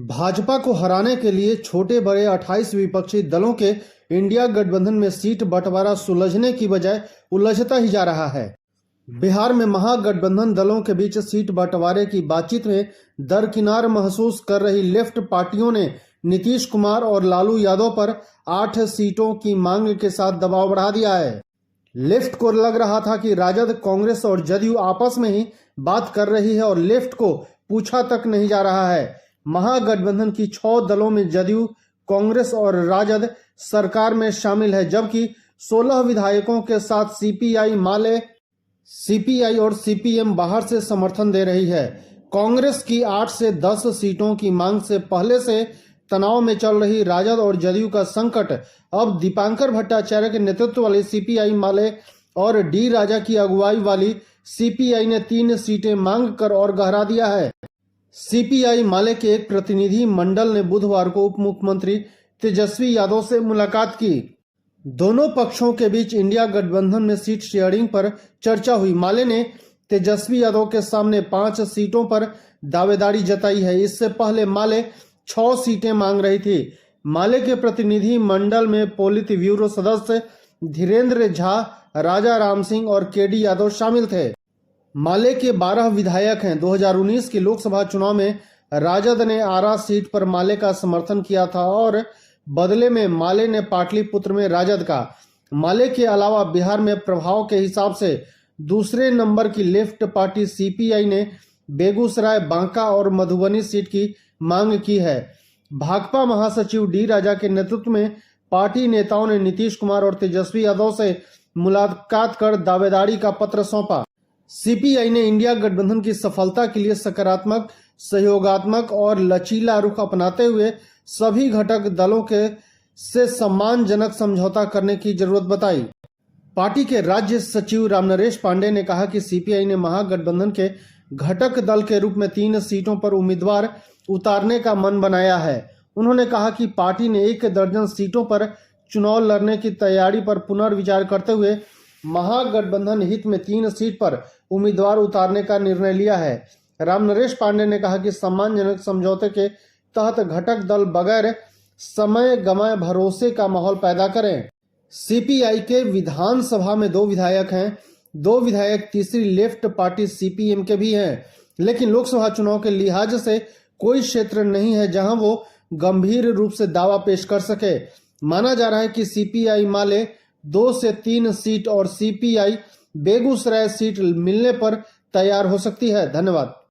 भाजपा को हराने के लिए छोटे बड़े 28 विपक्षी दलों के इंडिया गठबंधन में सीट बंटवारा सुलझने की बजाय उलझता ही जा रहा है। बिहार में महागठबंधन दलों के बीच सीट बंटवारे की बातचीत में दरकिनार महसूस कर रही लेफ्ट पार्टियों ने नीतीश कुमार और लालू यादव पर 8 सीटों की मांग के साथ दबाव बढ़ा दिया है। लेफ्ट को लग रहा था कि राजद, कांग्रेस और जदयू आपस में ही बात कर रही है और लेफ्ट को पूछा तक नहीं जा रहा है। महागठबंधन की 6 दलों में जदयू, कांग्रेस और राजद सरकार में शामिल है, जबकि 16 विधायकों के साथ सीपीआई, माले, सीपीआई और सीपीएम बाहर से समर्थन दे रही है। कांग्रेस की 8 से 10 सीटों की मांग से पहले से तनाव में चल रही राजद और जदयू का संकट अब दीपांकर भट्टाचार्य के नेतृत्व वाली सीपीआई, माले और डी राजा की अगुवाई वाली सीपीआई ने 3 सीटें मांग कर और गहरा दिया है। सीपीआई माले के एक प्रतिनिधि मंडल ने बुधवार को उप मुख्यमंत्री तेजस्वी यादव से मुलाकात की। दोनों पक्षों के बीच इंडिया गठबंधन में सीट शेयरिंग पर चर्चा हुई। माले ने तेजस्वी यादव के सामने 5 सीटों पर दावेदारी जताई है। इससे पहले माले 6 सीटें मांग रही थी। माले के प्रतिनिधि मंडल में पोलित ब्यूरो सदस्य धीरेन्द्र झा, राजा राम सिंह और केडी यादव शामिल थे। माले के 12 विधायक हैं। 2019 के लोकसभा चुनाव में राजद ने आरा सीट पर माले का समर्थन किया था और बदले में माले ने पाटलिपुत्र में राजद का। माले के अलावा बिहार में प्रभाव के हिसाब से दूसरे नंबर की लेफ्ट पार्टी सीपीआई ने बेगूसराय, बांका और मधुबनी सीट की मांग की है। भाकपा महासचिव डी राजा के नेतृत्व में पार्टी नेताओं ने नीतीश कुमार और तेजस्वी यादव से मुलाकात कर दावेदारी का पत्र सौंपा। सीपीआई ने इंडिया गठबंधन की सफलता के लिए सकारात्मक, सहयोगात्मक और लचीला रुख अपनाते हुए सभी घटक दलों के से सम्मानजनक समझौता करने की जरूरत बताई। पार्टी के राज्य सचिव रामनरेश पांडे ने कहा कि सीपीआई ने महागठबंधन के घटक दल के रूप में 3 सीटों पर उम्मीदवार उतारने का मन बनाया है। उन्होंने कहा कि पार्टी ने 1 दर्जन सीटों पर चुनाव लड़ने की तैयारी पर पुनर्विचार करते हुए महागठबंधन हित में 3 सीट पर उम्मीदवार उतारने का निर्णय लिया है। रामनरेश पांडे ने कहा कि सम्मानजनक समझौते के तहत घटक दल बगैर समय गंवाए भरोसे का माहौल पैदा करें। सीपीआई के विधानसभा में 2 विधायक हैं। 2 विधायक तीसरी लेफ्ट पार्टी सीपीएम के भी हैं, लेकिन लोकसभा चुनाव के लिहाज से कोई क्षेत्र नहीं है जहां वो गंभीर रूप से दावा पेश कर सके। माना जा रहा है कि सीपीआई माले 2 से 3 सीट और सीपीआई बेगूसराय सीट मिलने पर तैयार हो सकती है। धन्यवाद।